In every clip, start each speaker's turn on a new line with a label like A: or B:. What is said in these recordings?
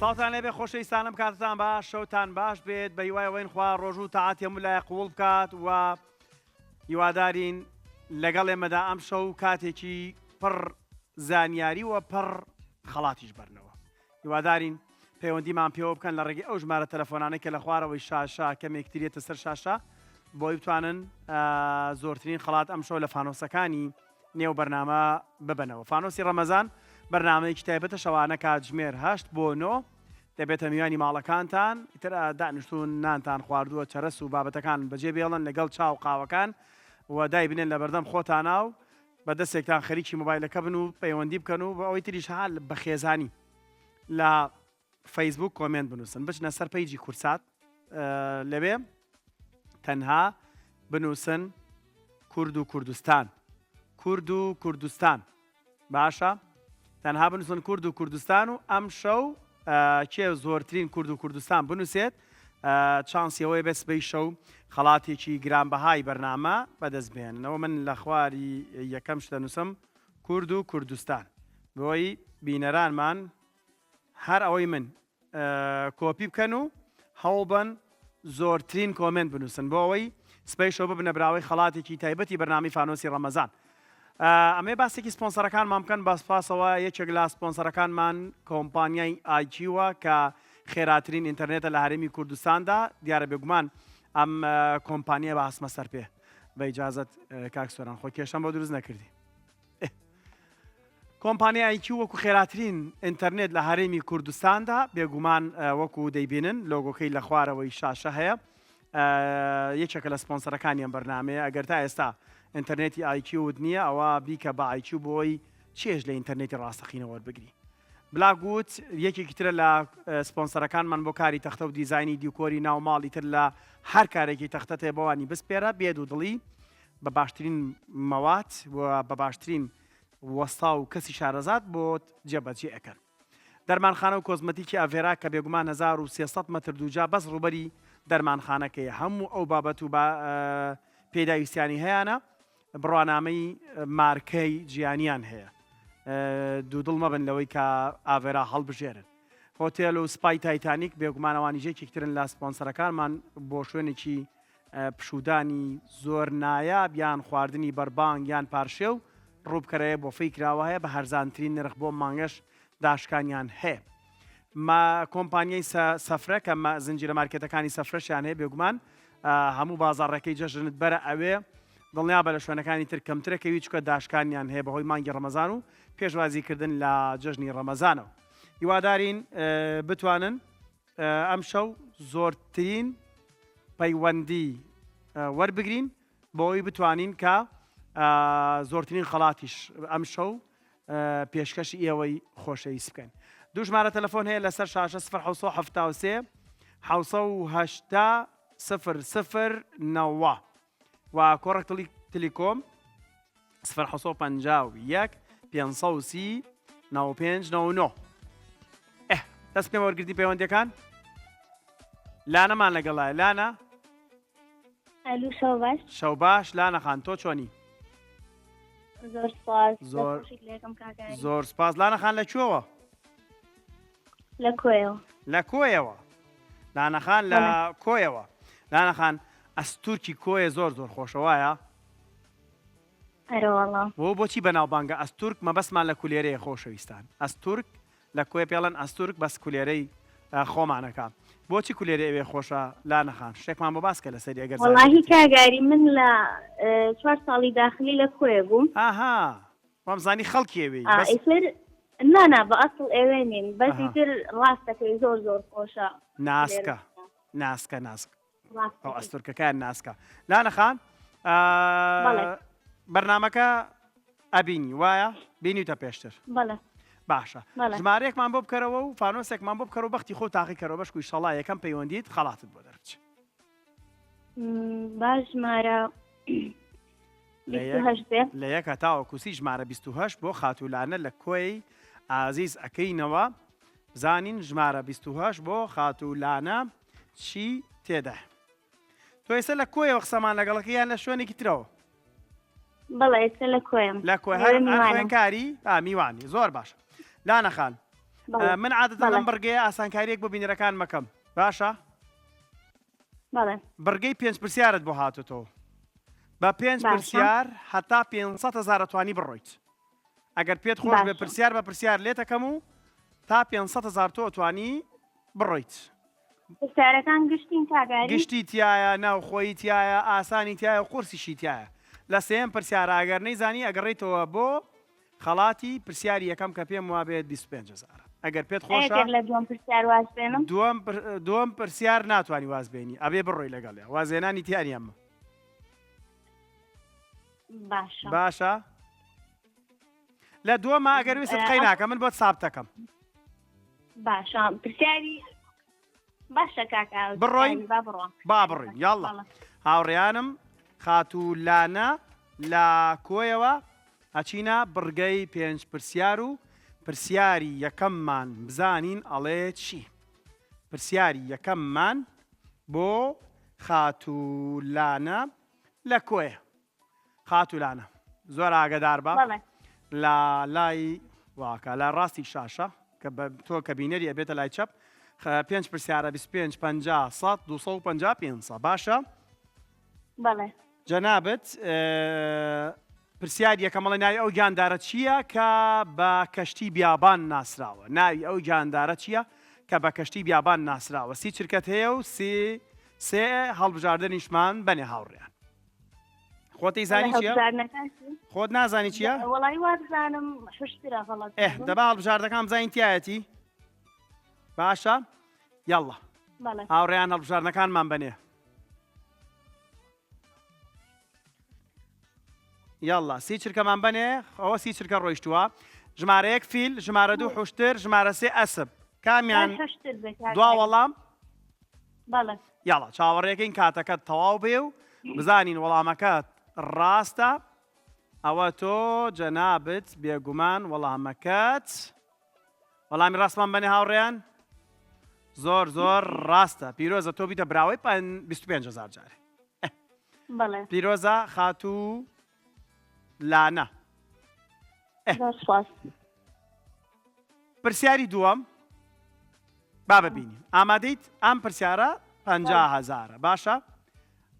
A: سڵاتان لێبێ خۆشەویستانم کاتتان باش شەوتان باش بێت بە هیوایەوەین خوا ڕۆژوو تاعاتی هەموو لای قوڵ بکات و هیوادارین لەگەڵ ئێمەدا ئەم شەو کاتێکی پڕ زانیاری و پڕ خەڵاتیش بەرنەوە هیوادارین پەیوەندیمان پێوە بکەن لە ڕێگەی ئەو ژمارە تەلەفۆنانەی کە لە خوارەوەی شاشا کەمێک ترێتە سەر شاشا بۆی بتوانن زۆرترین خەڵات ئەم شەو لە فانۆسەکانی نێو بەرنامە ببنەوە. فانۆسی ڕەمەزان بەرنامەیەکی تایبەتە شەوانە کاتژمێر 8 بۆ 9 دەبێتە میوانی ماڵەکانتان ئیتر دانیشتون نانتان خواردووە چەرەس و بابەتەکان بەجێ بێڵن لەگەڵ چاو قاوەکان و دای بنێن لە بەردەم خۆتانە و بە دەستێکتان خەریکی مۆبایلەکە بن و پەیوەندی بکەن و بە ئەوەی تریش هەال بە خێزانی لە فەیسبوک کۆمنت بنووسن بچنە سەر پەیجی کورسات لەبێ تەنها بنووسن کورد و کوردستان کورد و کوردستان باشە تەنها بنووسن کورد و کوردستان و ئەم شەو کێ زۆرترین کورد و کوردستان بنووسێت چانسیەوەی بەس بەی شەو خەڵاتێکی گرانبەهای بەرنامە بەدەستبێننەوە من لە خواری یەکەم شتە نووسم کورد و کوردستان بۆی بینەرانمان هەر ئەوەی من کۆپی بکەن و هەوڵبن زۆرترین کۆمنت بنووسن بۆ ئەوەی سبەی شەو ببنە براوەی خەڵاتێکی تایبەتی بەرنامی فانۆسی ڕەمەزان. ئەمێ باسێکی سپۆنسەرەکانمان بکەن بە سپاسەوە یەکێک لە سپۆنسەرەکانمان کۆمپانیای ئایکیوە کە خێراترین ئینتەرنێتە لە هەرێمی کوردستاندا دیارە بێگومان ئەم کۆمپانیە بە هەسمە سەر پێ بە ئیجازەت کاک سۆران خۆ کێشەم بۆ دروست نەکردی. کۆمپانیای ئایکیو وەکو خێراترین ئینتەرنێت لە هەرێمی کوردستاندا بێگومان وەکو دەیبینن لۆگۆکەی لە خوارەوەی شاشە هەیە یەکێکە لە سپۆنسەرەکانی ئەم بەرنامەیە ئەگەر تا ئێستا ئینتەرنێتی ئایکیوت نییە ئەوە بیکە بە ئایکیو بۆی چێژ لە ئینتەرنێتی ڕاستەقینەوە وەربگری. بلاگوت یەکێکی ترە لە سپۆنسەرەکانمان بۆ کاری تەختە و دیزایانی دیکۆری ناوماڵی تر لە هەر کارێکی تەختە تێ بەوانی بسپێرە بێد و دڵی بە باشترین مەوات و بە باشترین وەستا و کەسی شارەزاد بۆ جێبەجێ ئەەکەن. دەرمانخانە و کۆزمەتیکی ئەڤێرا کە بێگومان 1300 مەتر دووجا بەس ڕوبەری دەرمانخانەکەی هەموو ئەو بابەت و پێداویستیانی هەیەە بڕوانامەی مارکەی جیانیان هەیە دوودڵ مەبن لەوەی کە ئاڤێرا هەڵبژێرن. هۆتێل و سپای تایتانیک بێگومانەوانی ژێکێکترن لە سپۆنسەرەکانمان بۆ شوێنێکی پشودانی زۆر نایاب یان خواردنی بەربانگ یان پارشێ و ڕووبکەرەیە بۆ فەی کراوە هەیە بە هەرزانترین نرخ بۆ مانگەش داشکانیان هەیە. کۆمپانیای سەفرە کە زنجیرە مارکێتەکانی سەفرەشیان هەیە بێگومان هەموو بازاڕەکەی جەژنت بەرە ئەوێ دڵنیا بە لە شوێنەکانی تر کەمترەکەوی چکە داشکانیان هەیە بەهۆی مانگی ڕەمەزان و پێشوازیکردن لە جەژنی ڕەمەزانەوە. هیوادارین بتوانن ئەم شەو زۆرترین پەیوەندی وەربگرین بۆی بتوانین کە زۆرترین خەڵاتیش ئەم شەو پێشکەشی ئێوەی خۆشەویست بکەن. دوو ژمارە تەلەفۆن هەیە لەسەر شاشە 1970 1970 00 و کۆڕک تەلیکۆم 1950 530 9599 دەست پێم وەرگرتی پەیوەندیەکان لانەمان لەگەڵایە لانە
B: ئەلو شەو باش
A: شەو باش لانەخان تۆ چۆنی
B: زۆر سپاس
A: زۆر سپاس لانەخان لەکوێوە
B: لە کۆیەوە
A: لە کۆیەوە لانەخان لە کۆیەوە لانەخان ئەستورکی کۆیە زۆر زۆر خۆشەوایە
B: ئەرەوەڵا
A: بۆ بۆچی بەناوبانگە ئەستورک مەبەسمان لە کولێرەیە خۆشەویستان ئەستورک لە کۆی پێڵەن ئەستورک بەس کولێرەی خۆمانەکە بۆچی کولێرە ئەوێ خۆشە لانەخان شتێکمان بۆ باسکە لەسەری ئەگەر
B: وەڵاهی کاگاری من لە 4 ساڵی داخلی لە کۆیە بووم
A: ئاها وامزانی خەڵکی ئەوێی
B: نانا بە ئەسڵ ئێوێ نین بەسی تر ڕاستەکەی زۆر زۆر خۆشە
A: ناسکە ناسکە ناسک ئەو ئەستورکەکان ناسکە لانەخان بەرنامەکە ئەبینی وایە بینیتە پێشتر
B: بەڵێ
A: باشە ژمارەیەکمان بۆ بکەرەوە و فانۆسێکمان بۆ بکەرەوە بەختی خۆ تاقیکەرەوە بەشک و ئیشەڵا یەکەم پەیوەندیت خەڵاتت بۆ دەرچ
B: باش ژمارە
A: لە یەکە تاوەکوسی ژمارە 28 بۆ خاتوولانە لە کۆی ئازیز ئەەکەینەوە زانین ژمارە 28 بۆ خاتوولانە چی تێدا تۆ ئێستا لە کۆیەوە قسەمان لەگەڵەکە یان لە شوێنێکی ترەوە
B: بەڵێ ئێستا لە کۆیم
A: لە کۆی هەر خوێنکاری میوانی زۆر باشە لانەخان من عادەتەن لەم بڕگەیە ئاسانکاریەک بۆ بینەرەکان مەکەم باشە
B: بەڵێ
A: بڕگەی 5 پرسیارت بۆ هاتوتەوە بە 5 پرسیار هەتا 500,000 توانی بڕۆیت ئەگەر پێت خۆش بێ پرسیار بە پرسیار لێتەکەم و تا 500,000 تۆ توانی بڕۆیت
B: پرسیارەکان گشتین کاگاری
A: گشتی تایە ناوخۆی تایە ئاسانی تایە و قورسیشی تایە لە سێم پرسیارە ئەگەر نەیزانی ئەگەڕێیتەوە بۆ خەڵاتی پرسیاری یەکەم کە پێم وابێت 25,000 ئەگەر پێت خۆشە
B: لە دووەم پرسیار واز بێنم
A: دووەم پرسیار ناتوانانی وازبێنی ئەبێ بڕۆی لەگەڵێ وازێنانی تیانیانمە باشە لە دووەمە ئەگەر ویست قەی ناکە من بۆت سابتەکەم
B: باشە پرسیاری باشە کاکا
A: بڕۆین با بڕۆین یاڵڵا هاوڕێیانم خاتوولانە لە کۆیەوە ئەچینە بڕگەی 5 پرسیار و پرسیاری یەکەممان بزانین ئەڵێ چی پرسیاری یەکەممان بۆ خاتوولانە لە کۆیە خاتوولانە زۆر ئاگدار بە لە لای واکە لە ڕاستی شاشە کە تۆ کە بینەری ئەبێتە لای چەپ 5 پرسیارە 25 50 100 250 500 باشە جەنابەت پرسیار یەکەمەڵی ناوی ئەو گیاندارە چییە کە بە کەشتی بیابان ناسراوە ناوی ئەو گیاندارە چییە کە بە کەشتی بیابان ناسراوە سی چرکەت هەیە و سێ هەڵبژاردنیشمان بەنێ هاوڕێیان خۆتی زانی چییە خۆت نازانی چییە دەبا هەڵبژاردەکان بزانین تایەتی باشە یاڵڵا هاوڕێیان هەڵبژاردنەکانمان بەنێ یاڵڵا سی چرکەمان بەنێ ئەوە سی چرکە ڕۆیشتووە ژمارەیەک فیل ژمارە 2 حوشتر ژمارە 3 ئەسب کامیان دوا وەڵام یاڵڵا چاوەڕێکین کاتەکەت تەواو بێ و بزانین وەڵامەکەت ڕاستە ئەوە تۆ جەنابەت بێگومان وەڵامەکەت وەڵامی ڕاستمان بەنێ هاوڕێیان زۆر زۆر ڕاستە پیرۆزە تۆ بیتە براوەی 25,000 جارێ پیرۆزە خاتوو لانە پرسیاری دووەم با ببینیم ئامادەیت ئەم پرسیارە 50,000 باشە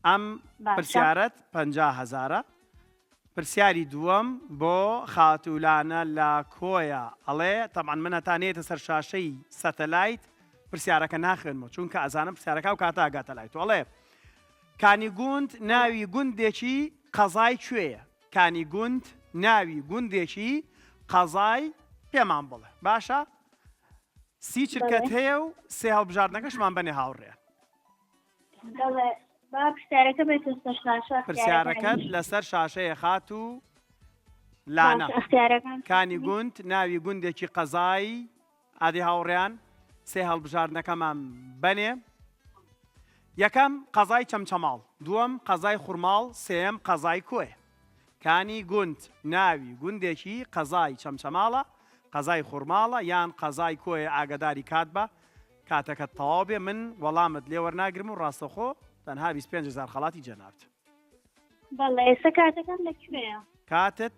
A: ئەم پرسیارەت 50,000 پرسیاری دووەم بۆ خاتوولانە لە کۆیە ئەڵێ تەمان من هەتانێتە سەر شاشەی سەتەلایت پرسیارەکە ناخوێنمەوە چونکە ئەزانم پرسیارەکە و کاتە ئاگاتە لای تۆ ئەڵێ کانی گوند ناوی گوندێکی قەزای کوێیە کانی گوند ناوی گوندێکی قەزای پێمان بڵێ باشە سی چرکەت هەیە و سێ هەڵبژاردنەکەشمان بەنێ هاوڕێ پرسیارەکەت لەسەر شاشەیە خات و لانە کانی گوند ناوی گوندێکی قەزای ئادی هاوڕێیان سێ هەڵبژاردنەکەمان بەنێ یەکەم قەزای چەمچەماڵ دووەم قەزای خوڕماڵ سێم قەزای کۆیە کانی گوند ناوی گوندێکی قەزای چەمچەماڵە قەزای خوڕماڵە یان قەزای کۆیە ئاگداری کات بە کاتەکەت تەواو بێ من وەڵامت لێ وەرناگرم و ڕاستەخۆ تەنها 25,000 خەڵاتی جەنابێت
B: بەڵێ ئێستا کاتەکەم لەکوێیە
A: کاتت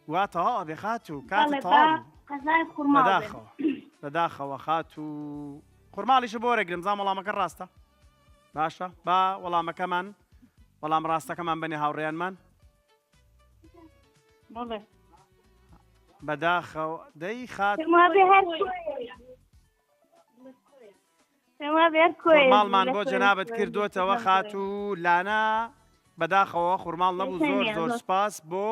A: وا تەواو ئەبێ خات و کاتت تەواو
B: قەزای خوڕماڵ
A: بەداخەوە خات و خوڕماڵیشە بۆ وەرەگرم زان وەڵامەکە ڕاستە باشە با وەڵامەکەمان وەڵام ڕاستەکەمان بەنێ هاوڕێیانمان بەداخەوە دەی خات خوڕماڵمان بۆ جەنابەت کردوتەوە خات و لانە بەداخەوە خوڕماڵ نەبوو زۆر زۆر سپاس بۆ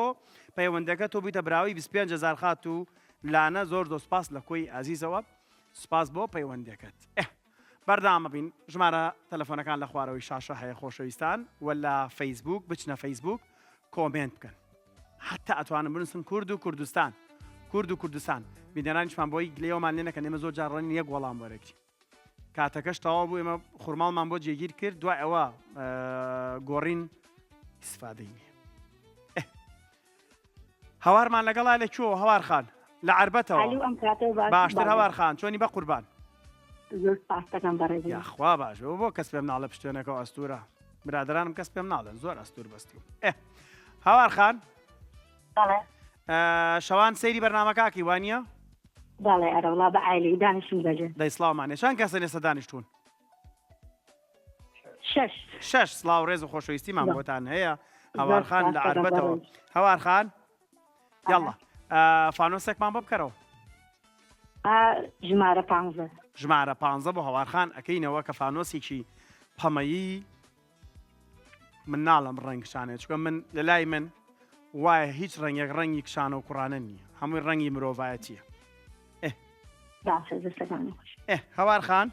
A: پەیوەندەکە تۆ بیتە براوی 25,000 خات و لانە زۆر زۆر سپاس لە کۆی ئازیزەوە سپاس بۆ پەیوەندەکەت بەردامە بین ژمارە تەلەفۆنەکان لە خوارەوەی شاشە هەیە خۆشەویستان ولا فەیسبوک بچنە فەیسبوک کۆمنت بکەن حتا ئەتوانم بنووسن کورد و کوردستان کورد و کوردستان بینەرانیشمان بۆی لێوەمان لێ نەکەن ئێمە زۆر جاڕەنین یەک وەڵام وەرەگری کاتەکەش تەواو بوو ئێمە خوڕماڵمان بۆ جێگیر کرد دوای ئەوە گۆڕین ئیسفادەی نییە هەوارمان لەگەڵا لە کوێوە هەوار خان لە عەربەتەوە باشتر هەوار خان چۆنی بە قوربان خوا باش بۆ کەس پێم ناڵە پشتێنەکە ئەستورە برادرانم کەس پێم ناڵێن زۆر ئەستور بەستیم هەوار خان شەوان سەیری بەرنامەکاکی وانە
B: باڵێ ئەرەوڵا بە عیلی دانیشتم بەجێ
A: دەی سڵاومانێ چەند کەسن ئێستا دانیشتون
B: 6
A: سڵاو ڕێز و خۆشەویستیمان بۆتان هەیە هەوارخان لە عربەتەوە هەوارخان یاڵڵا فانۆسێکمان بۆ بکەرەوە
B: ژمارە 15
A: ژمارە 15 بۆ هەوارخان ئەەکەینەوە کە فانۆسێکی پەمەیی من ناڵم ڕەنگ شانێت چکە من لە لای من وایە هیچ ڕەنگێک ڕەنگی کشانە و کوڕانە نییە هەمووی ڕەنگی مرۆڤایەتیە هەوارخان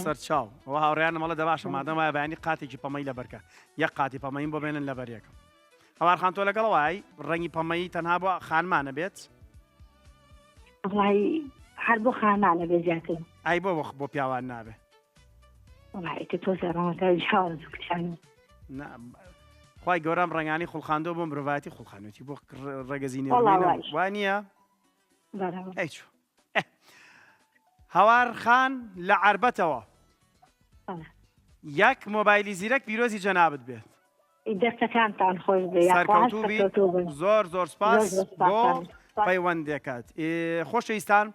A: سەر چاو ئەوە هاوڕیانە مەڵە دەباشە مادەم وایە بەیانی قاتێکی پەمەی لەبەرکە یەک قاتی پەمەین بۆ بێنن لەبەرێکم هەوارخان تۆ لەگەڵ وای ڕەنگی پەمەی تەنها بۆ خانمانە بێت
B: هەر بۆ خانانە بێ زیاتر
A: ئای بۆ پیاوان نابێ خی گەورم ڕنگانی خوڵخاندۆ بۆ مرۆڤەتی خوڵخانوێتی بۆ ڕێگەزینێ وانە هەوار خان لە عربەتەوە یەک مۆبایلی زیرەک پیرۆزی جەنابەت بێت
B: دەستەکانتان خۆش
A: سەرکەوتوبی زۆر سپاس بۆ پەیوەندێکات خۆشەویستان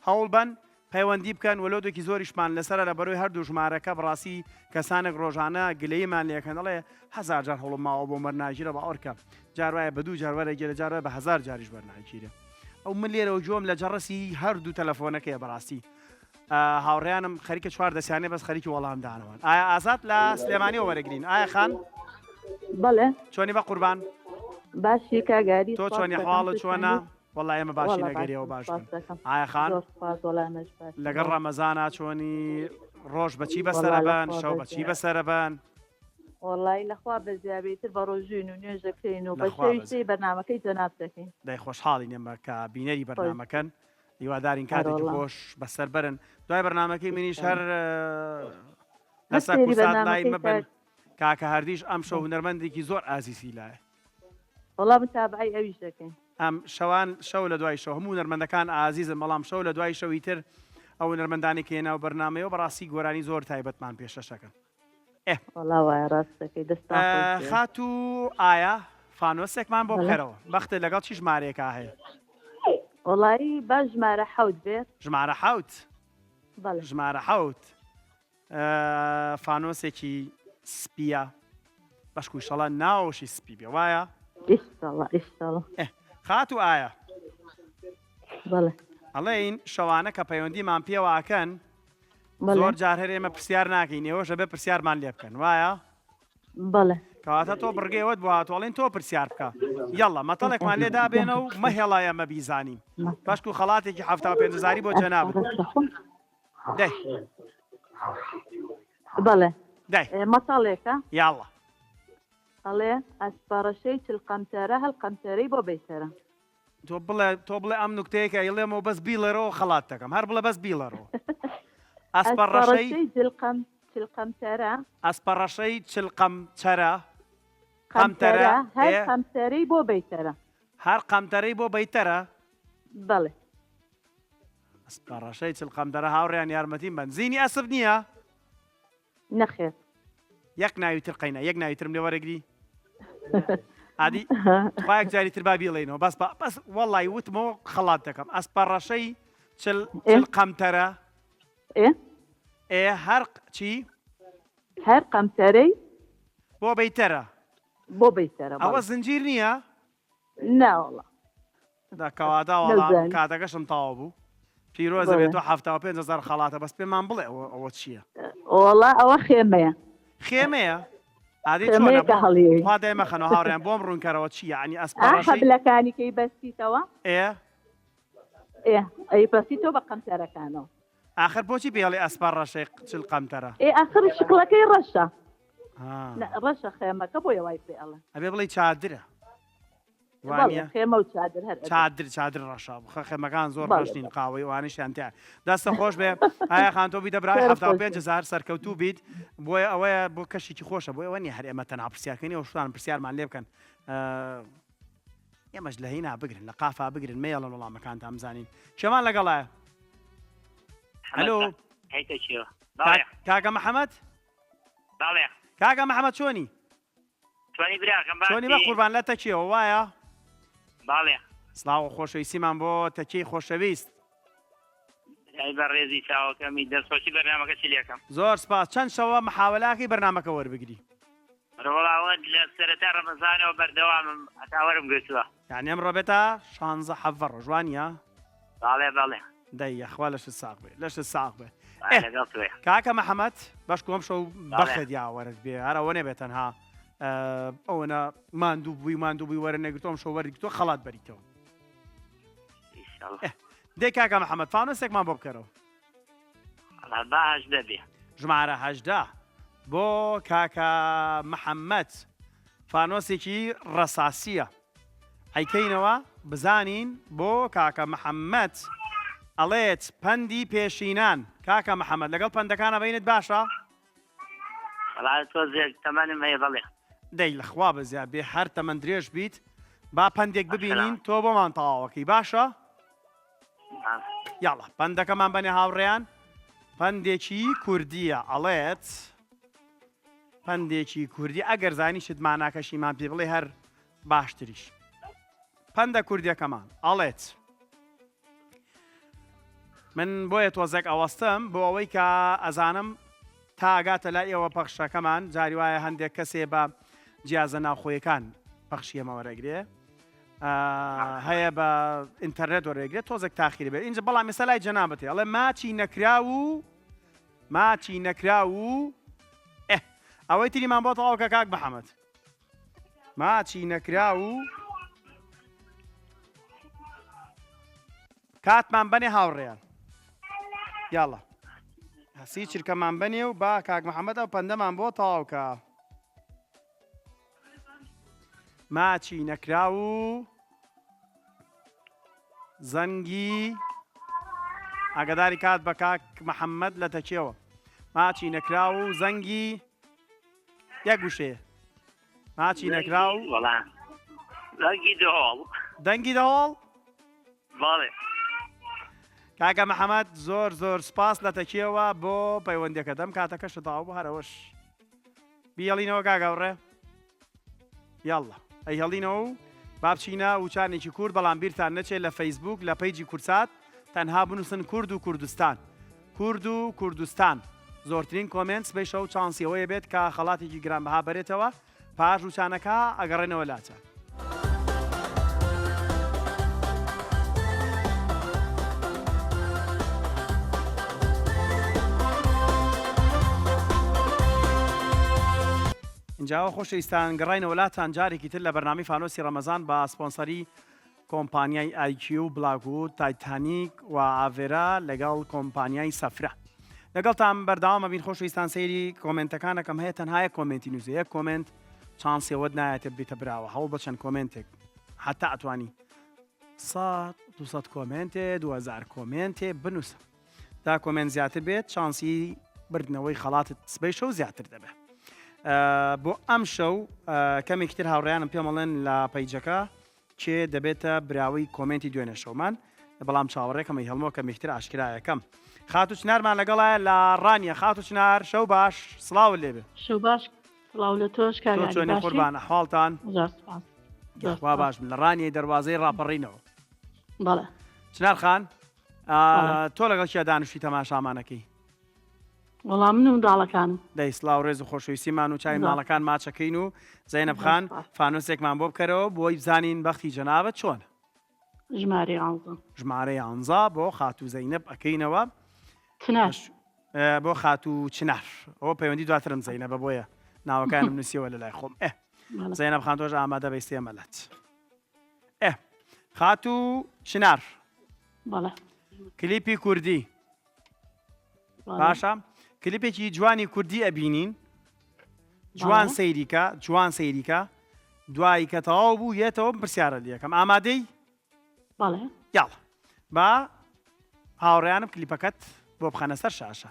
A: هەوڵ بن پەیوەندی بکەن وەلۆدێکی زۆریشمان لەسەر لە بەرۆی هەردوو ژمارەکە بڕاستی کەسانێک ڕۆژانە گلەیمان لێکەن دەڵێ هەزار جار هەوڵم ماوە بۆ مەرناگیرە بە ئەوڕکە جاروایە بە دوو جاروەرەگەرە جارە بە هەزار جاریش بەرناگیرە ئەو من لێرەوە جۆم لە جەڕەسی هەردوو تەلەفۆنەکەیە بەڕاستی هاوڕێیانم خەریکە چوار دەسیانێ بەس خەریکی وەڵامدانەوەن ئایا ئازاد لە سلێمانیەوە وەرەگرین ئایا خان
C: بەڵێ
A: چۆنی بە قوربان
C: باشی کاگاری
A: تۆ چۆنی حواڵت چۆنە وەڵای ئێمە باشی نەگەریەوە باش ئایا خان لەگەڵ ڕەمەزانە چۆنی ڕۆژ بەچی بەسەرەبان شەو بەچی بەسەرەبان
C: وڵی لەخوا بە زیابێتتر بە ڕۆژین و نوێژەکەین و بەشەویستی بەرنمەکەی جەناب دەکەین
A: دای خۆشحاڵی نێمە کە بینەری بەرنمەکەن هیوادارین کاتێکی خۆش بەسەر برن دوای بەرنمەکەی منیش هەر لەسا کوسات لای مەبن کاکە هەردیش ئەم شەو هونەرمەندێکی زۆر ئازیزی لایە
C: وڵا بتابعی ئەویش دەکەین
A: ئەم شەوان شەو لە دوای شەو هەموو نەرمەندەکان ئازیزم بەڵام شەو لە دوای شەوی تر ئەو نەرمەندانی کێنا و بەرنمەوە بەڕاستی گۆرانی زۆر تایبەتمان پێشەشەکەن خات و ئایا فانۆسێکمان بۆ بکەرەوە بەختە لەگەڵ چی ژمارێکا هەیە
C: وڵی باش ژمارە حەوت بێت
A: ژمارە حەوت ژمارە حەوت فانۆسێکی سپیە بەشکوشەڵە ناوەشی سپی بێ وایە خات و ئایا ئەڵێین شەوانە کە پەیوەندیمان پێواکەن زۆر جار هەر ئێمە پرسیار ناکەین ئێوەشە بێ پرسیارمان لێ بکەن وایە کەواتە تۆ بڕگەیەوەت بۆ هاتوڵین تۆ پرسیار بکە یاڵە مەتەڵێکمان لێدا بێنە و مەهێڵا ئەمە بیزانین باشکو خەڵاتێکی 75 بۆ جەنابەت دەی
C: بەڵێ
A: دەی
C: مەتەڵێکە
A: یاڵە
C: ئەڵێ ئەسپارەشەی چلقەمتەرە هەڵقەمتەرەی بۆ بەیتەرە
A: تۆ بڵێ ئەم نوکتەیەکە ئەیڵێمەوە بەس بیڵێرەوە خەڵات دەکەم هەر بڵێ بەس بیڵەرەوە ئەسپەڕەشەی
C: چلقەمتەرە
A: ئەسپەڕەشەی چلقەمتەرە
C: هەر قەمتەرەی بۆ بەیتەرە
A: هەر قەمتەرەی بۆ بەیتەرە
C: بەڵێ
A: ئەسپەڕەشەی چلقەمتەرە هاوڕێیان یارمەتیم بن زینی ئەسب نییە
C: نەخێر
A: یەک ناوی تر قەینە یەک ناوی ترم لێ وەرەگری عادی خۆیەک جاری تر با بیڵێنەوە بەس وەڵی وتمەوە خەڵات دەکەم ئەسپەڕەشەی چلقەمتەرە هەر چی
C: هەر قەمتەرەی
A: بۆ بەیتەرە ئەوە زنجیر نییە
C: ناوەڵە
A: داکەواتە وەڵام کاتەکەشم تاوا بوو پیرۆزە بێت 5,000 خەڵاتە بەس پێمان بڵێ ئەوە چییە
C: وەڵا ئەوە خێمەیە
A: خێمەیە عادی چۆنە دەمەخەنەوە هاوڕیان بۆم ڕوونکەرەوە چییە عنی ئەسپەڕەشەی
C: حەبلەکانی کەی بەستیتەوە ئەی بەستیتەوە بە قەمتەرەکانەوە
A: آخر بۆچی پێڵێ ئەسپەڕەشەی چلقەمتەرە
C: ئاخر شکڵەکەی ڕەشە ڕەشە خێمەکە بۆ یەوای پێ ئەڵێ
A: ئەبێ بڵێ چادرە
C: خێمە و چادر هەر
A: چادر ڕەشە خێمەکان زۆر ڕەشنین قاوەی وانیشیان تیا دەستە خۆش بێ ئایا خانتۆ بیدە برای 5,000 سەرکەوتوو بیت بۆیە ئەوەیە بۆ کەشێکی خۆشە بۆی ئەوە نیە هەر ئێمە تەنها پرسیارکەنی ئەو شتان پرسیارمان لێ بکەن ئێمەش لە هینا بگرن لە قافا بگرن مێڵن وەڵامەکانتان بزانین شێمان لەگەڵایە ئەلۆ کاکە محەمەد کاکە محەمەد چۆنی چۆنی بە قوربان لە تەکیەوە وایە سڵاو خۆشەویستیمان بۆ تەکەی خۆشەویست
D: بە ڕێزی چاوەکەمی دەستخۆشی بەرنامەکە چی لێکم
A: زۆر سپاس چەند شەوە محاولاکی بەرنامەکە وەربگری
D: ڕۆڵاوە لە سەرەتا ڕەمەزانەوە بەردەوامم هەتاوەرم گرتووە
A: یعنی ئەمڕۆ بێتە 16 ڕۆژوانە
D: باڵێ باڵێ
A: دەی یەخوا لەشت ساق بێ لەشت ساق بێ
D: لەگەڵ توێ
A: کاکە مەحەمەد باش کۆم شەو بەخت یاوەرت بێ هەرەوە نەبێت تەنها ئەوەنە ماندوو بووی وەرە نەگرتۆم شەو وەرگتۆ خەڵات بەریتەوە دێ کاکە مەحەمەد فانۆسێکمان بۆ بکەرەوە
D: باش دەبێ
A: ژمارە 18 بۆ کاکە محەممەد فانۆسێکی ڕەساسیە ئەیکەینەوە بزانین بۆ کاکە محەممەد ئەڵێت پەندی پێشینان کاکە محەممەد لەگەڵ پەندەکانە بینت باشە
D: تۆ زێک تەمەنم هەیە بڵێ
A: دەی لەخوا بەزیا بێ هەر تەمەند درێژ بیت با پندێک ببینین تۆ بۆمان تەواوەکەی باشە یاڵە پندەکەمان بەنێ هاوڕێیان پندێکی کوردیە ئەڵێت پندێکی کوردی ئەگەر زانی شت ماناکەشیمان پێ بڵێ هەر باشتریش پندە کوردیەکەمان ئەڵێت من بۆیە تۆزێک ئەوەستم بۆ ئەوەی کە ئەزانم تا ئاگاتە لای ئێوە پەخشەکەمان جاری وایە هەندێک کەسێ بە جیازە ناوخۆیەکان پەخشیەمە وەرەگرێ هەیە بە ئینتەرنێت وەرەگرێت تۆزێک تاخیری بێت اینجا بەڵام ێستا لای جەنابەتێ ئەڵێ ماچی نەکرا و ئەوەی تریمان بۆ تەواوکە کاک محەممەد ماچی نەکرا و کاتمان بەنێ هاوڕێیان یاڵە هەسی چرکەمان بەنێ و با کاک محەممەد ئەو پەندەمان بۆ تەواوکە ماچی نەکرا و زەنگی ئاگداری کات بە کاک محەممەد لە تەکێوە ماچی نەکرا و زەنگی یەک گوشەیە ماچی نەکرا و
D: زەنگی دهۆڵ
A: دەنگی دەهۆڵ
D: باڵێ
A: کاکە محەممەد زۆر زۆر سپاس لە تەکێوە بۆ پەیوەندەکە دەم کاتەکەشە تاو بۆ هەرەوەش بیهێڵینەوە کاگاوڕێ یاڵە ئەی هێڵینەوە و بابچینە وچانێکی کورد بەڵام بیرتان نەچێت لە فەیسبوک لە پەیجی کورسات تەنها بنووسن کورد و کوردستان کورد و کوردستان زۆرترین کۆمنت بەیشە و چانسیەوەیە بێت کە خەڵاتێکی گرانبەها بەرێتەوە پاش وچانەکە ئەگەڕێنەوە لاچە اینجاوە خۆشەویستان گەڕینە وڵاتان جارێکی تر لە بەرنامی فانۆسی ڕەمەزان بە سپۆنسەری کۆمپانیای ئایکیو بلاگو تایتانیک و ئاڤێرا لەگەڵ کۆمپانیای سەفرە لەگەڵتان بەرداوامە بین خۆشەویستان سەیری کۆمنتەکانەکەم هەیە تەنها یەک کۆمنتی نووسێ یەک کۆمنت چانسیەوەت نایەتە بێتە براوە هەوڵ بە چەند کۆمنتێک حتا ئەتوانی 200 کۆمنتێ 2000 کۆمنتێ بنووسە تا کۆمنت زیاتر بێت چانسی بردنەوەی خەڵاتت سبەی شەو زیاتر دەبێت بۆ ئەم شەو کەمێکی تر هاوڕێیانم پێمەڵێن لە پەیجەکە کێ دەبێتە براوی کۆمنتی دوێنێ شەومان بەڵام چاوەڕێکەمەی هەڵمەوە کەمێکتر ئاشکرایەکەم خاتو چنارمان لەگەڵایە لە ڕانیە خاتو چنار شەو باش سڵاو لێبێ
C: شەو باش سڵاو لە تۆش
A: چۆنی قوربان ئەحواڵتان وا باش لە ڕانیە دەواازەی ڕاپەڕینەوە
C: بەڵێ
A: چنار خان تۆ لەگەڵ کیا دانوشی تەماشامانەکەی
C: وەڵام من و منداڵەکانم
A: دەی سڵاو ڕێز و خۆشەویستیمان و چای ماڵەکان ماچەکەین و زەینەب خان فانۆسێکمان بۆ بکەرەوە بۆی بزانین بەختی جەنابەت چۆن ژمارەی 11 بۆ خاتو زەینەب ئەکەینەوە بۆ خاتو چنار ئەوە پەیوەندی دواترم زەینەبە بۆیە ناوەکانم نووسیەوە لە لای خۆم زەینەب خان تۆش ئامادە بە ئێستێمەلەت خاتو چنار کلیپی کوردی باشە کلیپێکی جوانی کوردی ئەبینین جوان سەیریکە دوایی کە تەواو بوو یێتەوە پرسیارە دیەکەم ئامادەی یاڵ با هاوڕێیانم کلیپەکەت بۆ بخەنە سەر شاشە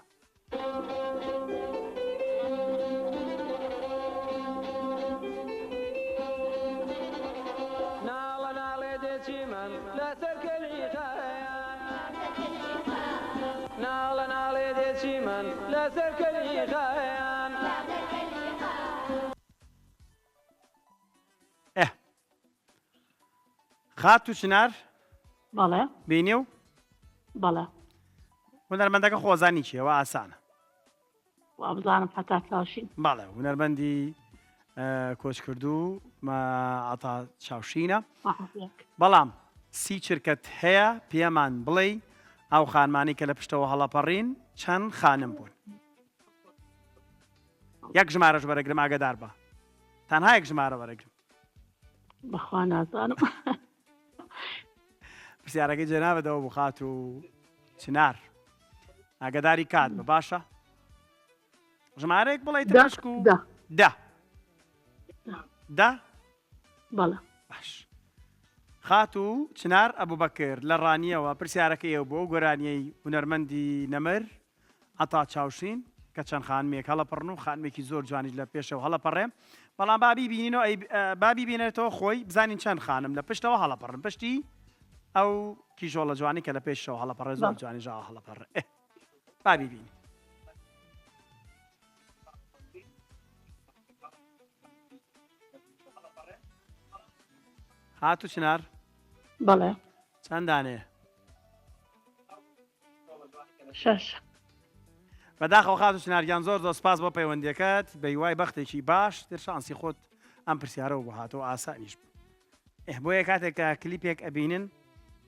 A: خات و چنار
C: بەڵێ
A: بینی و
C: بەڵێ
A: هونەرمەندەکە خۆزانی چیەوە ئاسانە
C: وا بزانم هەتا چاوشین
A: بەڵێ هونەرمەندی کۆچکردو عتا چاوشینە بەڵام سی چرکەت هەیە پێمان بڵێ ئەو خانمانی کە لە پشتەوە هەڵەپەڕین چەند خانم بوون یەک ژمارەش وەرەگرم ئاگدار بە تەنها یەک ژمارە وەرەگرم
C: بەخوا نازانم
A: پرسیارەکەی جەنابەتەوە بوو خات و چنار ئاگداری کات بە باشە ژمارەیەک بڵێ ترشک و دا
C: بەڵێ
A: باش خات و چنار ئەبوو بەکر لە ڕانیەوە پرسیارەکە ئێوە بۆ گۆرانیەی هونەرمەندی نەمر ئەتا چاوشین کە چەند خانمێک هەڵەپڕن و خانمێکی زۆر جوانیش لە پێشەوە هەڵەپەڕێ بەڵام بابی بینینەوە بابی بینێتەوە خۆی بزانین چەند خانم لە پشتەوە هەڵەپەڕن پشتی ئەو کیژۆڵە جوانی کە لە پێشەوە هەڵەپەڕێ زۆر جوانی ژاوە هەڵەپەڕێ بابی بینی هات و چنار
C: بەڵێ
A: چەندانێ
C: شەش
A: بەداخەوە خات و چناریان زۆر زۆر سپاس بۆ پەیوەندیەکەت بە هیوای بەختێکی باش تر شانسی خۆت ئەم پرسیارەوە بۆ هاتەوە ئاسانیش بوو بۆیە کاتێک کە کلیپێک ئەبینن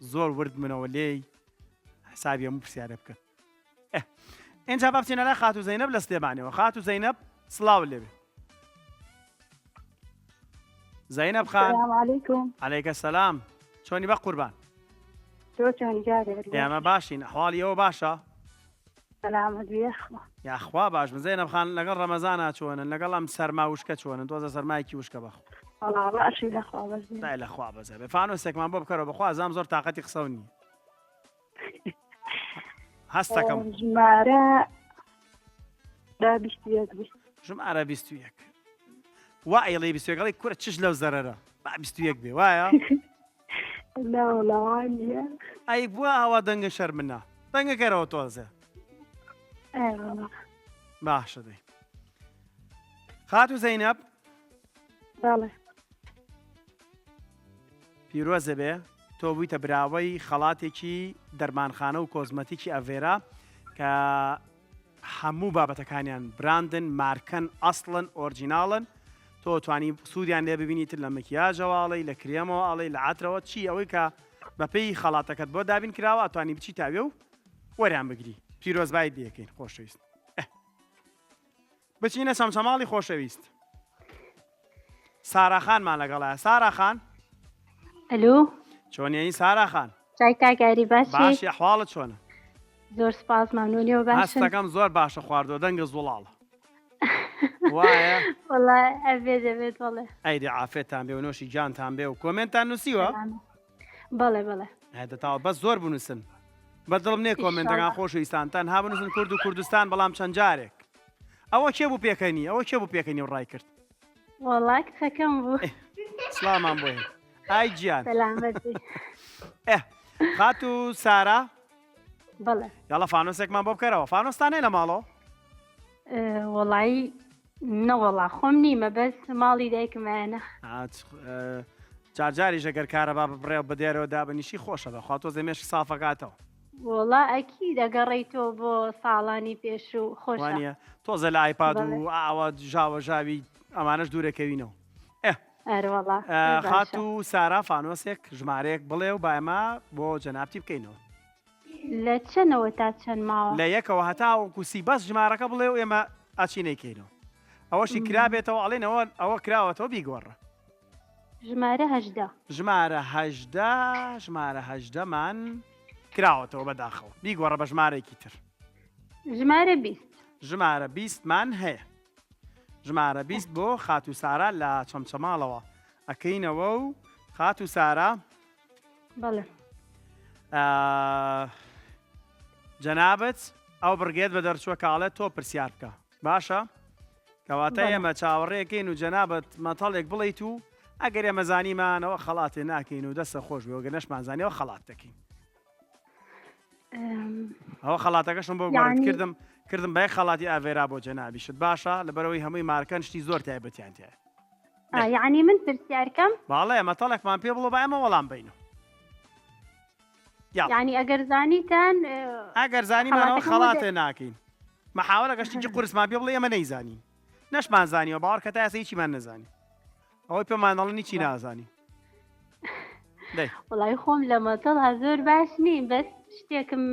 A: زۆر ورد منەوە لێی حسابی هەموو پرسیارە بکەن ئینجا با بچینە لای خات و زەینەب لە ستێبانەوە خات و زەینەب سڵاو لێبێ زەینەب خان
B: السلام عليكم
A: عەلەیکە سەلام چۆنی بە قوربان
B: شو كان جاري
A: ئێمە باشین ئەحواڵی ئەوە باشە
B: سلامت بيخوة
A: یاخوا باش من زەینەب خان لەگەڵ ڕەمەزانە چۆنن لەگەڵ ئەم سەرما وشکە چۆنن تۆزە سەرمایەکی وشکە بەخۆ
B: والله رأسي الأخوة بس
A: دای لەخوا بەزێ بێ فانۆسێکمان بۆ بکەرەوە بەخوا زام زۆر تااقەتی قسە نییە هەستەکەم
B: جمارة لا بيشتيك بس
A: ژمارە 21 وا ئەیڵێ 21 کورە چش لەو زەرەرە با 21 بێ وایە
B: لا والله وانيا
A: ئەی بووە ئاوا دەنگە شەر منە دەنگەکەرەوە تۆزێ
B: اي والله
A: باشە دەی خات و زەینەب
B: بله
A: پیرۆزە بێ تۆ بوویتە براوەی خەڵاتێکی دەرمانخانە و کۆزمەتیکی ئەڤێرا کە هەموو بابەتەکانیان براندن مارکەن ئەسڵن ئۆرجیناڵن تۆ توانی سوودیان لێ ببینیتر لە مکیاژەواڵی لە کرێمەوە ئاڵی لە عاترەوە چی ئەوەی کە بەپێی خەڵاتەکەت بۆ دابین کراوە توانی بچی تاوێ و وەریان بگری پیرۆزبای دیەکەین خۆشەویست بچینە چەمچەماڵی خۆشەویست ساراخانمان لەگەڵایە ساراخان
E: ئەلو
A: چۆنیایی ساراخان
E: چای کاگاری باشی
A: باشی ئەحواڵت چۆنە
E: زۆر سپاس مامنونیەوە باشن
A: هەستەکەم زۆر باشە خواردۆ دەنگە زوڵاڵە وایە
E: وڵای ئەبێ دەبێت وڵێ
A: ئەیدی عافێتان بێ و نۆشی جانتان بێ و کۆمنتان نووسیوە
E: بەڵێ بەڵێ
A: هەدەتاوە بەس زۆر بنووسن بەدڵم نێ کۆمنتەکان خۆشەویستانتان هابنووسن کورد و کوردستان بەڵام چەند جارێک ئەوە کێ بوو پێکەنی ئەوە کێ بوو پێکەنی و ڕای کرد
E: وڵای کچەکەم بوو
A: سڵامان بۆ ئای گیان
E: سەلامەتی
A: خات و سارا
E: بەڵێ
A: یاڵە فانۆسێکمان بۆ بکەرەوە فانۆستانەی لە ماڵەوە
E: وڵایی نەوەڵا خۆم نیمە بەس ماڵی دایکمایەنە
A: جارجاری ژەگەر کارە با بڕێ بە دێرەوە دابنیشی خۆشە بەخوا تۆ زەمێش سافەکاتەوە
E: وڵا ئەکی دەگەڕێیتەوە بۆ ساڵانی پێش و خۆشە
A: وانە تۆزە لە ئایپاد و ئاوا ژاوە ژاوی ئەمانەش دوورەکەوینەوە
E: ئەروەڵا
A: خات و سارا فانۆسێک ژمارەیەک بڵێ و بایمە بۆ جەنابتی بکەینەوە
E: لە چەنەوە تا چەند ماوە
A: لە یەکەوە هەتا وکوسی بەس ژمارەکە بڵێ و ئێمە ئاچینەیکەینەوە ئەوەشی کرابێتەوە ئەڵێنەوە ئەوە کراوەتەوە بیگۆڕە
E: ژمارە هەژدا
A: ژمارە هەژدەمان کراوەتەوە بەداخەوە بیگۆڕە بە ژمارەیەکی تر
E: ژمارە بیست
A: ژمارە 20مان هەیە ژمارە 20 بۆ خات و سارا لە چەمچەماڵەوە ئەکەینەوە و خات و سارا
E: بەڵێ
A: جەنابەت ئەو بڕگێت بە دەرچووە کاڵێت تۆ پرسیار بکە باشە کەواتە ئێمە چاوەڕێەکەین و جەنابەت مەتەڵێک بڵیت و ئەگەر ئێمە زانیمانەوە خەڵاتێ ناکەین و دەستە خۆش بێ گە نەشمانزانیەوە خەڵات دەکەین ئەوە خەڵاتەکەشم بۆ کردم بە خەڵاتی ئاڤێرا بۆ جەنابیشت باشە لەبەرەوەی هەمووی مارکەن شتی زۆر تایبەتیان تایە
E: یعنی من پرسیارکەم
A: باڵێ مەتەڵێکمان پێ بڵۆ بە ئێمە وەڵام بینەوە يلا
E: يعني ئەگەر زانیتان
A: ئەگەر زانیمانەوە
E: خەڵاتەکەم
A: خەڵاتێ ناکەین مەحاوەڵە گەشتێکی قورسمان پێ بڵێ ئەمە نەیزانین نەشمان زانیەوە باوەڕ کە تا ئێستا هیچیمان نەزانی ئەوەی پێمان دەڵێن هیچی نازانی دەی
E: وڵی خۆم لە مەتەڵ زۆر باش نیم بەس شتێکم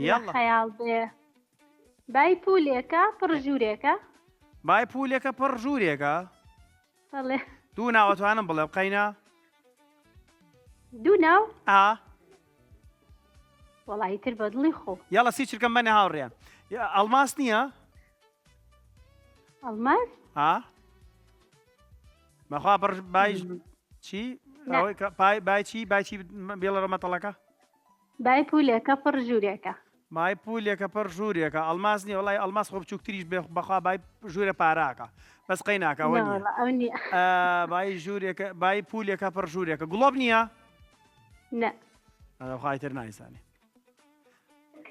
A: یاڵا
E: خەیاڵ بێ بای پولێکە پڕ ژوورێکە
A: بای پولێکە پڕ ژوورێکە
E: بەڵێ
A: دوو ناوەتوانم بڵێ بقەینە
E: دوو ناو
A: ئا
E: وڵی تر بەدڵی خۆ
A: یاڵە سی چرکەم بەنێ هاوڕێیان ئەڵماس نییە
E: ئەڵماس
A: ها بەخوا پڕ بای چی ئەوەی کە بای چی بێڵە ڕەمەتەڵەکە
E: بای پولێکە پڕ ژوورێکە
A: مای پولێکە پڕ ژوورێکە ئەلماس نیە وڵی ئەلماس خۆ بچووکتریش بەخوا بای ژوورە پاراکە بەس قەی ناکەوە نیە
E: ئەو نییە
A: بای ژوورێکە بای پولێکە پڕ ژوورێکە گڵۆب نییە
E: نە
A: خایتر نایسانی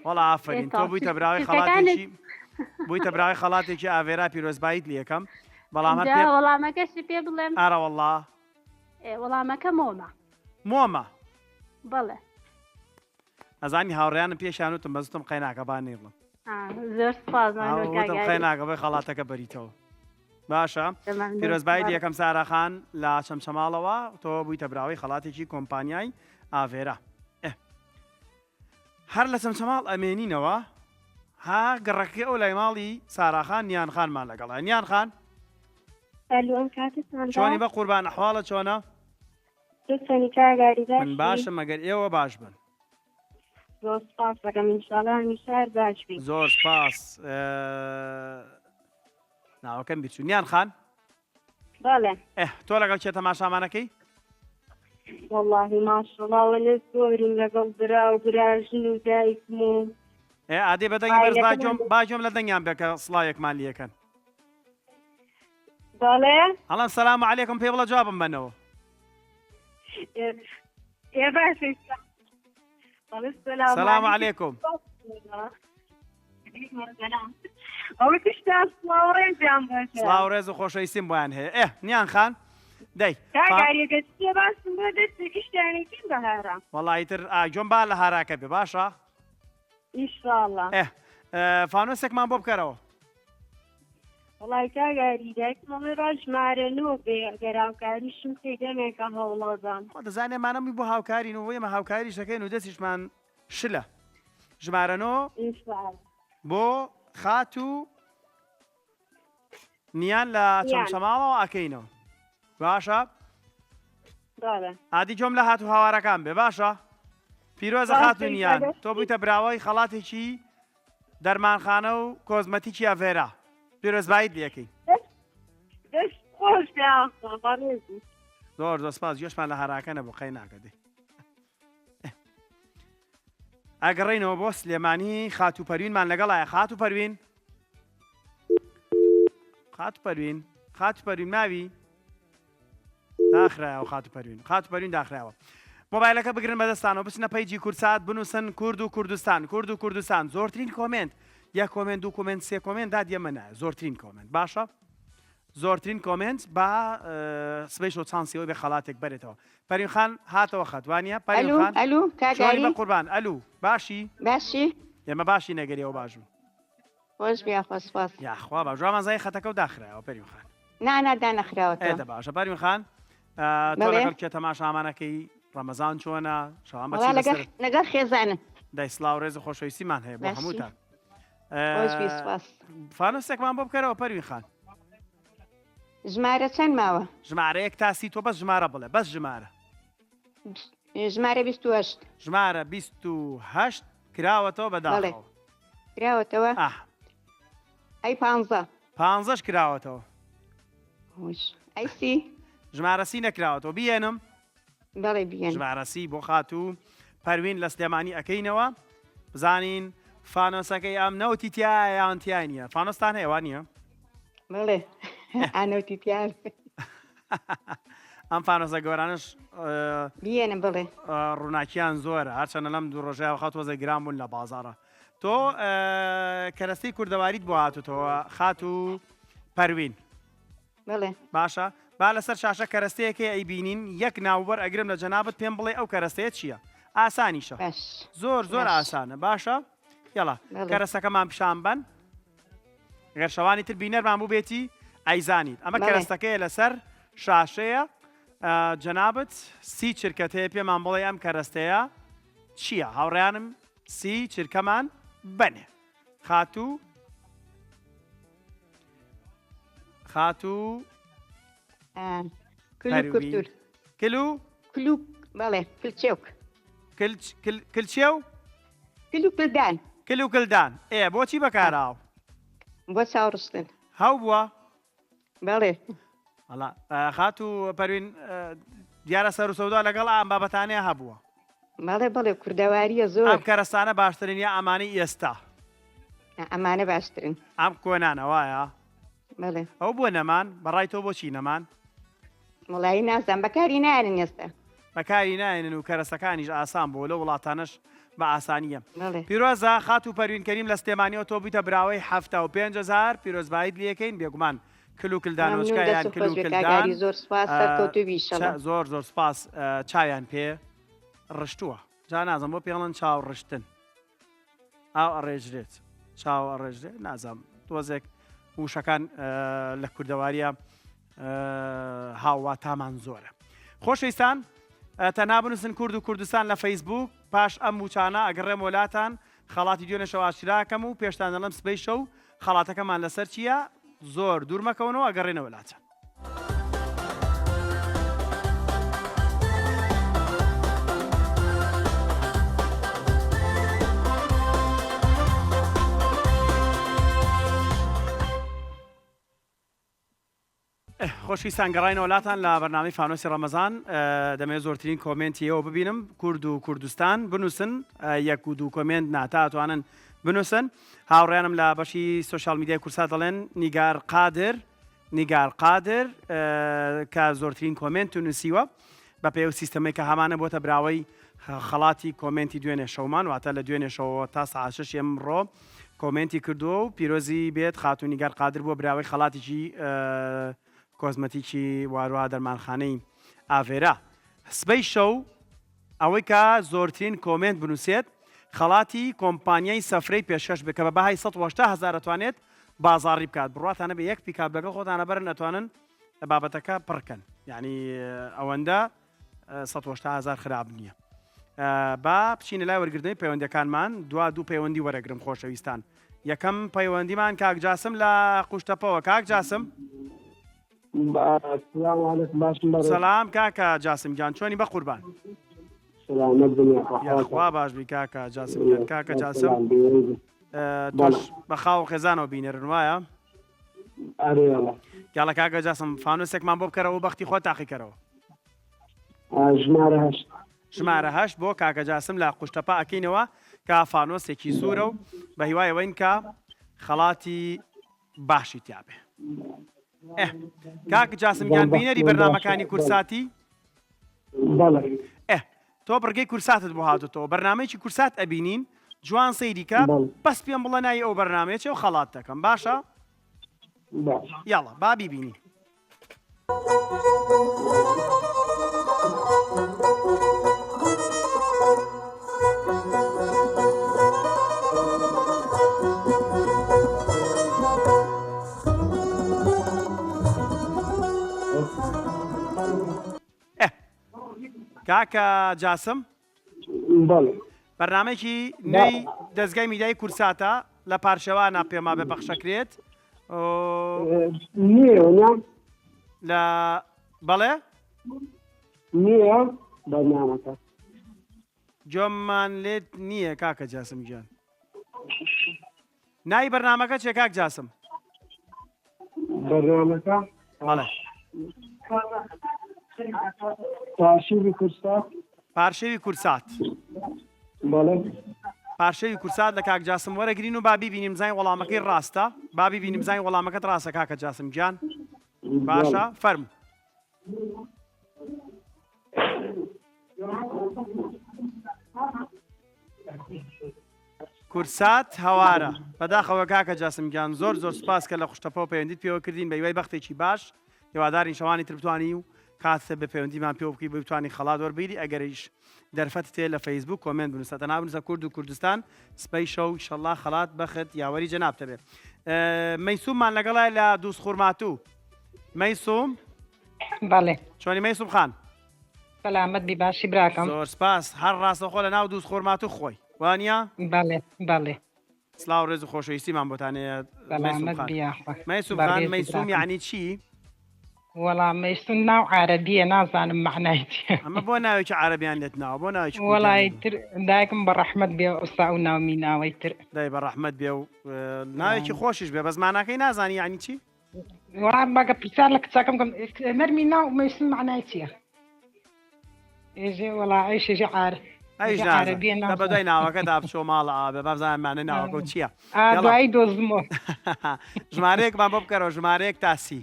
A: وەڵا ئافرین تۆ بوویتە براوی خەڵاتێکی بوویتە براوی خەڵاتێکی ئاڤێرا پیرۆزبایت لیەکەم بەڵام
E: وەڵامەکەشی پێ بڵێم
A: ئارە وەڵا
E: وەڵامەکە مۆمە
A: مۆمە
E: بەڵێ
A: ئەزانی هاوڕیانم پێشانوتم بەزتم قەیناکە با نێڵم
E: زۆر
A: وتم قەیناکە بۆی خەڵاتەکە بەریتەوە باشە پیرۆزبایت یەکەم ساراخان لە چەمچەماڵەوە تۆ بوویتە براوی خەڵاتێکی کۆمپانیای ئاڤێرا هەر لە چەمچەماڵ ئەمێنینەوە ها گەڕەکەی ئەو لای ماڵی ساراخان نیان خانمان لەگەڵ نیان خان
B: ئەلوان کاتتان
A: چۆنی بە قوربان ئەحواڵە چۆنە
B: دوستانی کاگاریدا
A: من باشە مەگەر ئێوە باش بن
B: زۆر سپاس دەکەم ئینشاڵڵا هەمیشار باش بین
A: زۆر سپاس ناوەکەم بیچوو نیان خان
B: بەڵێ
A: تۆ لەگەڵ چێ تەماشامانەکەی
B: واللهی ماشەڵڵا وەلە زۆرم لەگەڵ برا و براژن و دایکم و
A: ئادێ بەدەنگی بەرز باجۆم لە دەنگیان بێکە سڵایەکمان لیەکەن
B: بەڵێ
A: هەڵام سەلام عەلەیکم پێ بڵە جوابم بنەوە
B: باش
A: سەلام عەلەیکم
B: ئەوە تشتا سڵاو ڕێزیان باشە
A: سڵاو ڕێز و خۆشەویستیم بۆیان هەیە نیان خان دەی
B: کاگاریەکە چێ باشم بۆ دەستێکی شتێنێکین بەهارە
A: وەڵی تر ئاجۆم با لە هاراکە بێ باشە
B: ئینشاڵڵا
A: فانۆسێکمان بۆ بکەرەوە
B: وڵای کاگاری دایکمەڵێ ڕژمارە نۆ بێ گەراوکاریشم تێدەمێکە هەوڵۆزان
A: خۆ دەزانێمانەمی بۆ هاوکارین و ئێمە هاوکاری شەکەین و دەستیشمان شلە ژمارەنۆ بۆ خات و نیان لە چەمچەماڵەوە ئەکەینەوە باشە ئادی جۆم لە هات و هاوارەکان بێ باشە پیرۆزە خات و نیان تۆ بوویتە براوەی خەڵاتێکی دەرمانخانە و کۆزمەتیکی ئاڤێرا پیرۆزبایت لیەکەی زۆر زۆر سپاس گوێشمان لە هەراکە نەبوو قەی ناکە دێ ئەگەڕێینەوە بۆ سلێمانی خات و پەروینمان لەگەڵایە خات و پەروین خات و پەروین خات و پەروین ماوی داخرایەوە خات و پەروین داخرایەوە مۆبایلەکە بگرن بەدەستانەوە بچنە پەیجی کورسات بنووسن کورد و کوردستان زۆرترین کۆمنت یەک کۆمنت دوو کۆمنت سێ کۆمنت دادیەمە نایە زۆرترین کۆمنت باشە زۆرترین کۆمنت بە سبەیش و چانسیەوەی بێ خەڵاتێک بەرێتەوە پەروین خان هاتەوە خەتوانیە پەروین خان
F: ئەلو کاگاری
A: بە قوربان ئەلو باشی ئێمە باشی نەگەریەوە باشم
F: خۆش بیا خۆسپاس
A: یاخوا باش جوان زای خەتەکە و داخرایەوە پەروین خان
F: نانادا نەخراوەتەوە
A: ئێدە باشە پەروین خان تۆ لەگەڵ کێ تەماشامانەکەی ڕەمەزان چۆنە شەوان بەچی
F: لەگەڵ خێزانم
A: دای سڵاو ڕێز و خۆشەویستیمان هەیە بۆ هەمووتان فانۆسێکمان بۆ بکەرەوە پەروین خان
F: ژمارە چەند ماوە
A: ژمارەیەک تاسی تۆ بەس ژمارە بڵێ بەس ژمارە
F: ژمارە 28
A: ژمارە 28 کراوەتەوە بەداڵەوە
F: کراوەتەوە ئەی 15
A: کراوەتەوە
F: ئەی سی
A: ژمارە سی نەکراوەتەوە بیێنم
F: بەڵێ بیێن
A: ژمارە سی بۆ خات و پەروین لە سلێمانی ئەەکەینەوە بزانین فانۆسەکەی ئەم نەوتی تایە یان تیای نییە فانۆستان هەیەوان نییە
F: بڵێ ئانەوتی تیار
A: ئەم فانۆسە گەورانش
F: بیێنم بڵێ
A: ڕووناکییان زۆرە هەرچەنە لەم دوو ڕۆژەیە خەت وەزە گرام بوون لە بازارە تۆ کەرەستەی کوردەواریت بۆ هاتوتەوە خات و پەروین
F: بڵێ
A: باشە با لەسەر شاشە کەرەستەیەکی ئەیبینین یەک ناوبەر ئەگرم لە جەنابەت پێم بڵێ ئەو کەرەستەیە چییە ئاسانیشە
F: باش
A: زۆر
F: باش.
A: ئاسانە باشە یاڵا
F: بەڵێ.
A: کەرەستەکەمان پیشان بن گەر شەوانی تر بینەرمان بوو بێتی ئەیزانیت ئەمە
F: بەڵێ.
A: کەرەستەکەیە لەسەر شاشەیە جەنابەت سی چرکەت هەیە پێمان بڵێ ئەم کەرەستەیە چییە هاوڕێیانم سی چرکەمان بنێ خاتوو
F: كلو
A: هەروی.
F: كرتور
A: کلو
F: كلو بله كلشوك
A: کلچێ و
F: كلو كلدان
A: کلو کلدان ئێ بۆچی بەکاراو
F: بو ساورستن
A: هەو بووە
F: بله
A: هەڵا خاتوو پەروین دیارە سەر و سەودا لەگەڵ ئەم بابەتانەیە هەبووە
F: بله كردوارية
A: ئەم
F: زور
A: کەرەستانە باشترین یا ئەمانەی ئێستا
F: أمانة باشترين
A: ئەم کۆنانە وایە
F: بله
A: ئەو بۆ نەمان بەڕای تۆ بۆچی نەمان
F: مڵایی نازان بەکاری نارن ئێستا
A: بەکاری ناێنن و کەرەسەکانیش ئاسان بۆ لە وڵاتانش بە ئاسانیە
F: بەڵێ
A: پیرۆزە خات و پەروین کەریم لە سلێمانیەوە تۆ بیتە براوەی 75,000 پیرۆزبایت لێکەین بێگومان کلو کلدانۆچکە یان کلو کلدان
F: زۆر سپاس تۆ تویشە
A: زۆر سپاس چاویان پێ ڕشتووە جا نازم بۆ پێڵەن چاو ڕشتن ئاو ئەڕێژرێت چاو ئەڕێژرێت نازام تۆزێک وشەکان لە کوردەواریە هاواتامان زۆرە خۆشەویستان تەنها بنووسن کورد و کوردستان لە فەیسبوک پاش ئەم موچانە ئەگەڕێم وڵاتان خەڵاتی دوێنێشەوە ئاشراکەم و پێشتان دەڵم سبەی شەو خەڵاتەکەمان لەسەر چییە زۆر دوورمەکەونەوە ئەگەڕێنە وڵاتە خۆشویستان گەڕاینە وڵاتان لە بەرنامەی فانۆسی ڕەمەزان دەمەوێت زۆرترین کۆمنتیەوە ببینم کورد و کوردستان بنووسن یەک و دوو کۆمنت ناتاتوانن بنووسن هاوڕێنم لە بەشی سوۆشال میدیای کورسات دەڵێن نیگار قادر کە زۆرترین کۆمنت و نووسیوە بە پێ و سیستەمەی کە هەمانە بۆتە براوەی خەڵاتی کۆمنتی دوێنێ شەومان واتە لە دوێنێ شەوە تا ساعت 6 ئەمڕۆ کۆمنتی کردووە و پیرۆزی بێت خاتون نیگار قادر بۆ براوەی خەڵاتێکی کۆزمەتیکی واروها دەرمانخانەی ئاڤێرا سبەی شەو ئەوەی کە زۆرترین کۆمنت بنووسێت خەڵاتی کۆمپانیای سەفرەی پێشکەش بکە بە بەهای 180,000 دەتوانێت بازاڕی بکات بڕاتانە بە یەک پیکاپ لەگەڵ خۆتانە بەرن ئەتوانن بابەتەکە پڕکەن یعنی ئەوەندە 180,000 خراپ نییە با بچینە لای وەرگردنەوەی پەیوەندەکانمان دوو پەیوەندی وەرەگرم خۆشەویستان یەکەم پەیوەندیمان کاک جاسم لە قوشتەپەوە کاک جاسم سلام کاکە جاسم گیان چۆنی بە قوربان یاخوا باش بی کاکە جاسم گیان کاکە جاسم تۆش بە خاو خێزانەوە بینێرن وایە گاڵە کاکە جاسم فانوسێکمان بۆ بکەرەوە بەختی خۆ تاقیکەرەوە ژمارە 8 بۆ کاکە جاسم لە قوشتەپە ئەکەینەوە کە فانۆسێکی سوورە و بە هیوایەوەین کە خەڵاتی باشی تیاابێ کاک جاسم گیان بینەری بەرنامەکانی کورساتی تۆ بڕگەی کورساتت بۆ هاتوتەوە بەرنمەیەکی کورسات ئەبینین جوان سەیریکە بەس پێم بڵە نای ئەو بەرنمەیەکی و خەڵات دەکەم باشە یاڵە با بیبینی کاکە جاسم بەرنمێکی نوێی دەستگای میدیای کورساتە لە پارشەوانە پێما بێ بەخشەکرێت لە بەڵێ جۆممان لێت نییە کاکە جاسم گیان ناوی بەرنمەکە چێ کاک جاسم
G: بەرنامەکە
A: بەڵێ پارشەوی کورسات پارشەوی کورسات لە کاک جاسم وەرەگرین و بابی بینیم زای وەڵامەکەی ڕاستە بابی بینیم زای وەڵامەکەت ڕاستە کاکە جاسم گیان باشە فەرم کورسات هەوارە بەداخەوە کاکە جاسم گیان زۆر سپاس کە لە خوشتەپەوە پەیوەندیت پێوە کردین بە هیوای بەختێکی باش هێوادارین شەوانی تر بتوانی و کاتە بە پەیوەندیمان پێ بکەی بۆ بتوانانی خەڵات وەربگیری ئەگەریش دەرفەت تێ لە فەیسبوک کۆمنت بنووسە تەنها بنووسە کورد و کوردستان سپەی شەو ئینشەڵڵا خەڵات بەخت یاوەری جەنابتە بێت مەیسوممان لەگەڵای لە دووس خوورماتوو مەیسوم
G: بەڵێ
A: چۆنی مەیسوم خان
G: سەلامەت بی باشی براکەم
A: زۆر سپاس هەر ڕاستەخۆ لە ناو دووس خوورماتوو خۆی وانە
G: بەڵێ بەڵێ
A: سلااو ڕێز و خۆشەویستیمان بۆتانەیە
G: سەلامەت بیاخوا
A: مەیسوم خان مەیسوم یعنی چی
G: وەڵام مەیسون ناو عەرەبیە نازانم معنای چییە
A: ئەمە بۆ ناوێکی عەرەبیان لێت ناوە بۆ ناوێکی
G: وەڵای تر دایکم بە ڕەحمەت بێ ئوستا و ناومی ناوەی تر
A: دای بە ڕەحمەت بێ و ناوێکی خۆشیش بێ بە زمانەکەی نازانی یعنی چی
G: وەڵام باگە پرسیار لە کچاکەم بکەم نەرمی ناو مەیسون معنای چییە ئێژێ وەڵا ئەیشێژێ
A: ئەیش لە بەدای ناوەکە دابچۆ ماڵە ئابێ بەزانمانە ناوەکە چییە
G: دوایی دۆزمەوە
A: ژمارەیەکمان بۆ بکەرەوە ژمارەیەک تاسی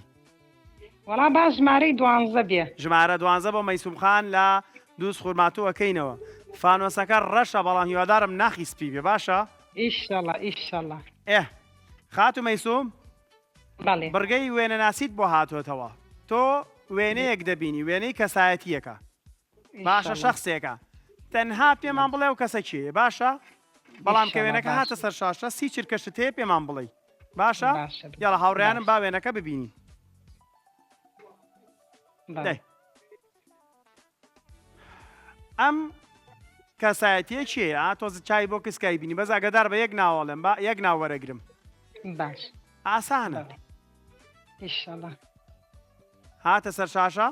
G: وەڵا باش ژمارەی 12 بێ
A: ژمارە 12 بۆ مەیسوم خان لە دووس خوورماتووەکەینەوە فانۆسەکە ڕەشە بەڵام هیوادارم ناخی سپی بێ باشە
G: ئیشەڵا ئیشەڵا
A: خات و مەیسوم
G: بەڵێ
A: بڕگەی وێنەناسیت بۆ هاتوۆتەوە تۆ وێنەیەک دەبینی وێنەی کەسایەتیەکە باشە شخصێکە تەنها پێمان بڵێ و کەسە کێ باشە بەڵام کە وێنەکە هاتە سەر شاشە سی چرکەشت هەیە پێمان بڵێ باشە یاڵە هاوڕێیانم با وێنەکە ببینی ئەم کەسایەتیە چیە تۆز چای بۆ کەسکای بینی بەس ئاگادار بە یەک ناوەڵێم با یەک ناو وەرەگرم
G: باش
A: ئاسانە
G: ئیشەڵا
A: هاتە سەر شاشە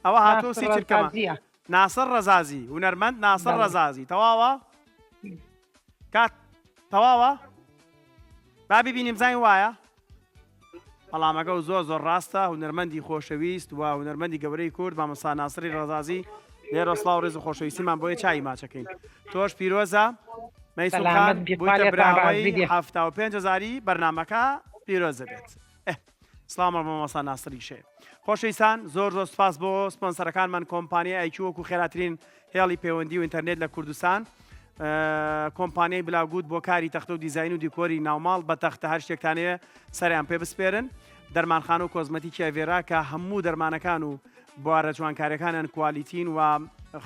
A: ئەوە هاتوو سی چرکەمە ناسر ڕەزازی هونەرمەند ناسر ڕەزازی تەواوە کات تەواوە با ببینیم زای وایە بەڵامەکە و زۆر زۆر ڕاستە هونەرمەندی خۆشەویست و هونەرمەندی گەورەی کورد مامۆستا ناسری ڕەزازی لێرە سڵاو ڕێز و خۆشەویستیمان بۆیە چای ماچەکەین تۆش پیرۆزە مەیسوم خان بوویتە براوەی 75,000 بەرنامەکە پیرۆزە بێت سلامە مامۆستا ناسری شێ خۆشەویستان زۆر زۆر سپاس بۆ سپۆنسەرەکانمان کۆمپانیای ئایکی وەکو خێراترین هێڵی پەیوەندی و ئینتەرنێت لە کوردستان کۆمپانیای بلاگوت بۆ کاری تەختە و دیزاین و دیکۆری ناوماڵ بە تەختە هەر شتێکتانەیە سەریان پێ بسپێرن دەرمانخانە و کۆزمەتیکی ئەڤێرا کە هەموو دەرمانەکان و بوارە جوانکاریەکانیان کوالیتین و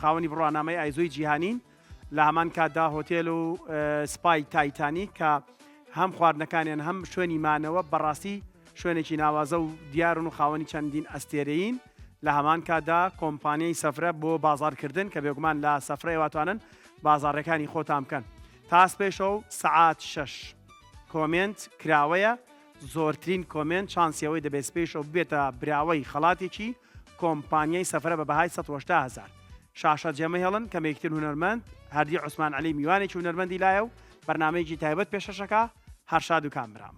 A: خاوەنی بڕوانامەی ئایزۆی جیهانین لە هەمان کاتدا هۆتێل و سپای تایتانی کە هەم خواردنەکانیان هەم شوێنی مانەوە بەڕاستی شوێنێکی ناوازە و دیارن و خاوەنی چەندین ئەستێرەین لە هەمان کاتدا کۆمپانیای سەفرە بۆ بازارکردن کە بێگومان لە سەفرەی واتوانن بازارەکانی خۆتان بکەن تاس پێشەوە سعات 6 کۆمنت کراوەیە زۆرترین کۆمنت چانسیەوەی دەبێت پێشەوە بێتە براوەی خەڵاتێکی کۆمپانیای سەفرە بە بەهای 180,000 شاشە جێمە هێڵن کە مەیەکتر هونەرمەند هەردی عوسمان عەلی میوانێکی هونەرمەندی لایە و بەرنامەیەکی تایبەت پێشەشەکە هەرشاد و کامرام